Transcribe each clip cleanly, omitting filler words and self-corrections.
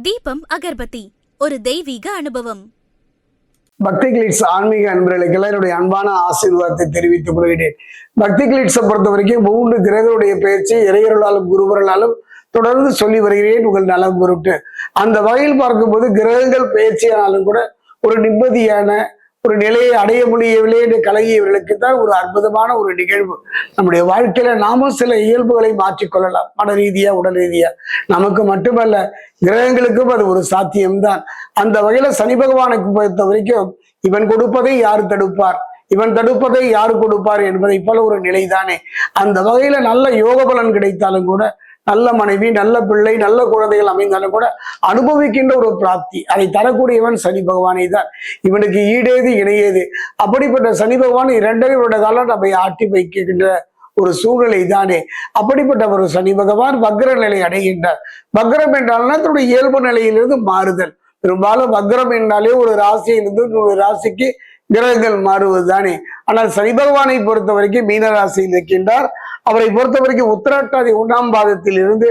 தீபம் அகர்பத்தி ஒரு தெய்வீக அனுபவம். பக்தி கிளிட்ஸ் ஆன்மீக அன்பர்களுக்கு என்னுடைய அன்பான ஆசீர்வாதத்தை தெரிவித்துக் கொள்கிறேன். பக்தி கிளிட்ஸை பொறுத்த வரைக்கும் 3 கிரகங்களுடைய பயிற்சி இறையர்களாலும் குருவர்களாலும் தொடர்ந்து சொல்லி வருகிறேன் உங்கள் நலம் பொருட்டு. அந்த வகையில் பார்க்கும்போது கிரகங்கள் பயிற்சியானாலும் கூட ஒரு நிம்மதியான ஒரு நிலையை அடைய முடியவில்லை என்று கலகியவர்களுக்கு தான் ஒரு அற்புதமான ஒரு நிகழ்வு. நம்முடைய வாழ்க்கையில நாமும் சில இயல்புகளை மாற்றிக்கொள்ளலாம், மன ரீதியா உடல் ரீதியா. நமக்கு மட்டுமல்ல, கிரகங்களுக்கும் அது ஒரு சாத்தியம்தான். அந்த வகையில சனி பகவானுக்கு பொறுத்த வரைக்கும் இவன் கொடுப்பதை யார் தடுப்பார், இவன் தடுப்பதை யாரு கொடுப்பார் என்பதை போல ஒரு நிலைதானே. அந்த வகையில நல்ல யோக பலன் கிடைத்தாலும் கூட, நல்ல மனைவி, நல்ல பிள்ளை, நல்ல குழந்தைகள் அமைந்தாலும் கூட அனுபவிக்கின்ற ஒரு பிராப்தி அதை தரக்கூடியவன் சனி பகவானை தான். இவனுக்கு ஈடேது இணையேது. அப்படிப்பட்ட சனி பகவான் 2 வருட காலம் நம்மை ஆட்டி வைக்கின்ற ஒரு சூழ்நிலை தானே. அப்படிப்பட்ட ஒரு சனி பகவான் வக்ர நிலை அடைகின்றார். வக்ரம் என்றால்னா தன்னுடைய இயல்பு நிலையிலிருந்து மாறுதல். பெரும்பாலும் வக்ரம் என்றாலே ஒரு ராசியிலிருந்து ஒரு ராசிக்கு கிரகங்கள் மாறுவது தானே. ஆனால் சனி பகவானை பொறுத்த வரைக்கும் மீன ராசியில் இருக்கின்றார். அவரை பொறுத்த வரைக்கும் உத்திரட்டாதி 1ஆம் பாதத்தில் இருந்து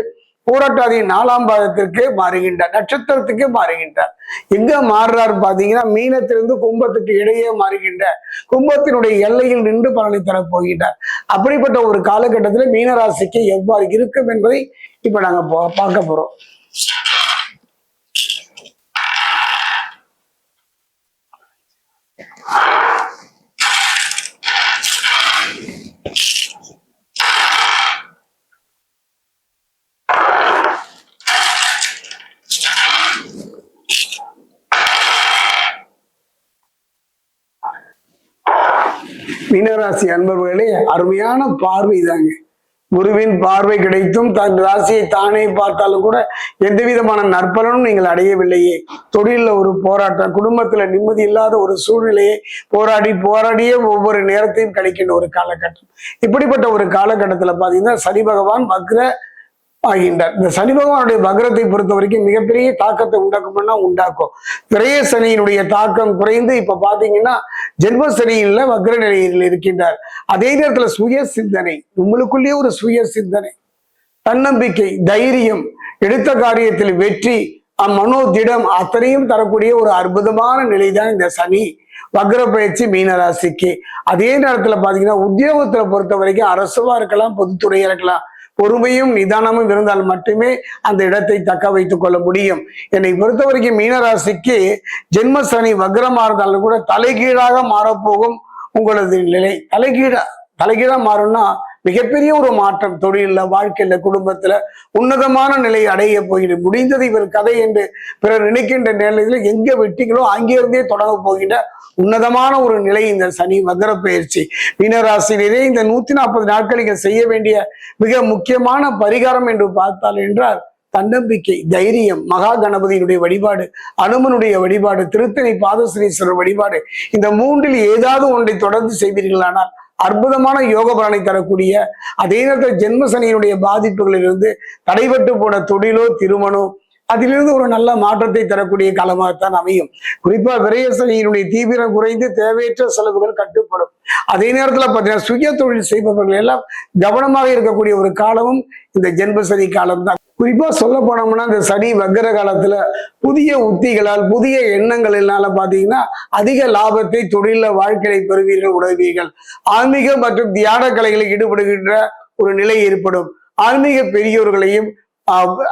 பூரட்டாதி 4ஆம் பாதத்திற்கு மாறுகின்றார், நட்சத்திரத்துக்கு மாறுகின்றார். எங்க மாறுறாரு பாத்தீங்கன்னா, மீனத்திலிருந்து கும்பத்துக்கு இடையே மாறுகின்ற கும்பத்தினுடைய எல்லையில் நின்று பலனை தரப்போகின்றார். அப்படிப்பட்ட ஒரு காலகட்டத்தில் மீனராசிக்கு எவ்வாறு இருக்கும் என்பதை இப்ப நாங்க பார்க்க போறோம். மீனராசி அன்பர்களே, அருமையான பார்வை தாங்க. குருவின் பார்வை கிடைத்தும் தன் ராசியை தானே பார்த்தாலும் கூட எந்த விதமான நற்பலனும் நீங்கள் அடையவில்லையே. தொழில ஒரு போராட்டம், குடும்பத்துல நிம்மதி இல்லாத ஒரு சூழ்நிலையை போராடியே ஒவ்வொரு நேரத்தையும் கழிக்கின்ற ஒரு காலகட்டம். இப்படிப்பட்ட ஒரு காலகட்டத்துல பாத்தீங்கன்னா சனி பகவான் வக்ர ஆகின்றார். இந்த சனி பகவானுடைய வக்ரத்தை பொறுத்த வரைக்கும் மிகப்பெரிய தாக்கத்தை உண்டாக்கும். விரய சனியினுடைய தாக்கம் குறைந்து இப்ப பாத்தீங்கன்னா ஜென்ம சனியில வக்ர நிலையில் இருக்கின்றார். அதே நேரத்துல சுய சிந்தனை, உங்களுக்குள்ளேயே ஒரு சுய சிந்தனை, தன்னம்பிக்கை, தைரியம், எடுத்த காரியத்தில் வெற்றி, மனோதிடம் அத்தனையும் தரக்கூடிய ஒரு அற்புதமான நிலைதான் இந்த சனி வக்ர பயிற்சி மீனராசிக்கு. அதே நேரத்துல பாத்தீங்கன்னா உத்தியோகத்துல பொறுத்த வரைக்கும் அரசுவா இருக்கலாம், பொதுத்துறையா இருக்கலாம், பொறுமையும் நிதானமும் இருந்தால் மட்டுமே அந்த இடத்தை தக்க வைத்துக் கொள்ள முடியும். என்னை பொறுத்த வரைக்கும் மீனராசிக்கு ஜென்ம சனி வக்ரமா இருந்தாலும் கூட தலைகீழாக மாறப்போகும் உங்களது நிலை. தலைகீழா மாறும்னா மிகப்பெரிய ஒரு மாற்றம். தொழில, வாழ்க்கையில, குடும்பத்துல உன்னதமான நிலையை அடைய போகின்ற முடிந்தது இவர் கதை என்று பிறர் நினைக்கின்ற நிலையில எங்க வெட்டிகளோ அங்கிருந்தே தொடங்க போகின்ற உன்னதமான ஒரு நிலை இந்த சனி வக்ர பயிற்சி. மீனராசினரே, இந்த 140 நாட்களுக்கு செய்ய வேண்டிய மிக முக்கியமான பரிகாரம் என்று பார்த்தால் என்றால் தன்னம்பிக்கை, தைரியம், மகா கணபதியினுடைய வழிபாடு, அனுமனுடைய வழிபாடு, திருத்தணி பாதஸ்ரீஸ்வரர் வழிபாடு, இந்த 3இல் ஏதாவது ஒன்றை தொடர்ந்து செய்வீர்களானால் அற்புதமான யோக பலனை தரக்கூடிய, அதே நேரத்தில் ஜென்ம சனியினுடைய பாதிப்புகளிலிருந்து தடைபட்டு போன தொழிலோ திருமணம் அதிலிருந்து ஒரு நல்ல மாற்றத்தை தரக்கூடிய காலமாகத்தான் அமையும். குறிப்பா விரய சனியினுடைய தீவிரம் குறைந்து தேவையற்ற செலவுகள் கட்டுப்படும். அதே நேரத்துல பார்த்தீங்கன்னா சுய தொழில் செய்பவர்கள் எல்லாம் கவனமாக இருக்கக்கூடிய ஒரு காலமும் இந்த ஜென்ம சனி காலம்தான். குறிப்பா சொல்ல போனோம்னா இந்த சனி வக்ர காலத்துல புதிய உத்திகளால், புதிய எண்ணங்களினால பாத்தீங்கன்னா அதிக லாபத்தை தொழில வாழ்க்கையை பெறுவீர்கள், உணர்வீர்கள். ஆன்மீக மற்றும் தியான கலைகளில் ஈடுபடுகின்ற ஒரு நிலை ஏற்படும். ஆன்மீக பெரியோர்களையும்,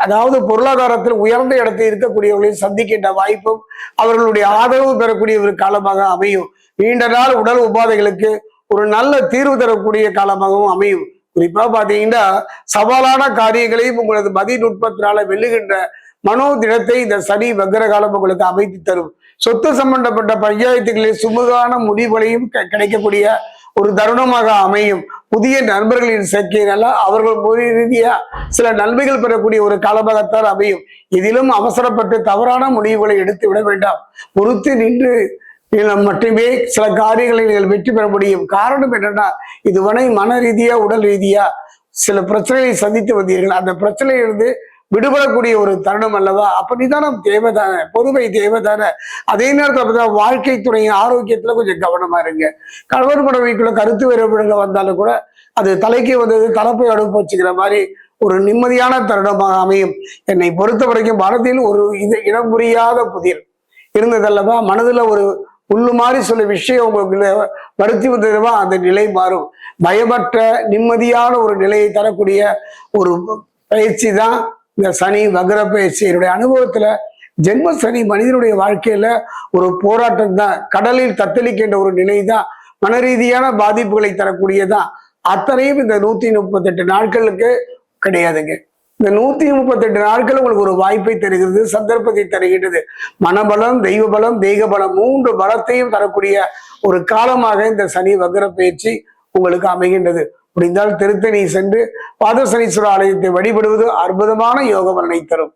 அதாவது பொருளாதாரத்தில் உயர்ந்த இடத்தில் இருக்கக்கூடியவர்களையும் சந்திக்கின்ற வாய்ப்பும் அவர்களுடைய ஆதரவு பெறக்கூடிய ஒரு காலமாக அமையும். நீண்ட நாள் உடல் உபாதைகளுக்கு ஒரு நல்ல தீர்வு தரக்கூடிய காலமாகவும் அமையும். குறிப்பா பாத்தீங்கன்னா சவாலான காரியங்களையும் உங்களது மதிநுட்பத்தினால வெல்லுகின்ற மனோதிடத்தை இந்த சனி வக்ர காலம் உங்களுக்கு அமைத்து தரும். சொத்து சம்பந்தப்பட்ட பஞ்சாயத்துகளில் சுமூகமான முடிவுகளையும் கிடைக்கக்கூடிய ஒரு தருணமாக அமையும். புதிய நண்பர்களின் சேர்க்கையினால அவர்கள் ரீதியா சில நன்மைகள் பெறக்கூடிய ஒரு காலமாகத்தான் அமையும். இதிலும் அவசரப்பட்டு தவறான முடிவுகளை எடுத்து விட வேண்டாம். பொறுத்து நின்று மட்டுமே சில காரியங்களை நீங்கள் வெற்றி பெற முடியும். காரணம் என்னன்னா, இதுவரை மன ரீதியா உடல் ரீதியா சில பிரச்சனைகளை சந்தித்து வந்தீர்கள். அந்த பிரச்சனையிலிருந்து விடுபடக்கூடிய ஒரு தருணம் அல்லவா? அப்ப நிதானம் தேவைதானே, பொறுமை தேவைதானே. அதே நேரத்தில் வாழ்க்கை துறையின் ஆரோக்கியத்துல கொஞ்சம் கவனமா இருங்க. கணவன் மனைவிக்குள்ள கருத்து வேறுபாடுகள் வந்தாலும் கூட அது தலைக்கு வந்தது தலைப்பை அடுப்பு வச்சுக்கிற மாதிரி ஒரு நிம்மதியான தருணமாக அமையும். என்னை பொறுத்த வரைக்கும் பாரதியில் ஒரு இடம் புரியாத புதிர் இருந்ததல்லவா, மனதுல ஒரு உள்ளு மாதிரி சொல்ல விஷயம் உங்களுக்கு வருத்தி வந்ததுவா, அந்த நிலை மாறும். பயமற்ற நிம்மதியான ஒரு நிலையை தரக்கூடிய ஒரு பயிற்சி தான் இந்த சனி வக்ர பயிற்சி. என்னுடைய அனுபவத்துல ஜென்ம சனி மனிதனுடைய வாழ்க்கையில ஒரு போராட்டம் தான், கடலில் தத்தளிக்கின்ற ஒரு நிலை தான், மன ரீதியான பாதிப்புகளை தரக்கூடியதான். அத்தனையும் இந்த 138 நாட்களுக்கு கிடையாதுங்க. இந்த 138 நாட்கள் உங்களுக்கு ஒரு வாய்ப்பை தருகிறது, சந்தர்ப்பத்தை தருகின்றது. மனபலம், தெய்வ பலம், தெய்வ பலம் 3 பலத்தையும் தரக்கூடிய ஒரு காலமாக இந்த சனி வக்ர பயிற்சி உங்களுக்கு அமைகின்றது. முடிந்தால் திருத்தணி சென்று பாதசனீஸ்வரர் ஆலயத்தை வழிபடுவது அற்புதமான யோக பலனை தரும்.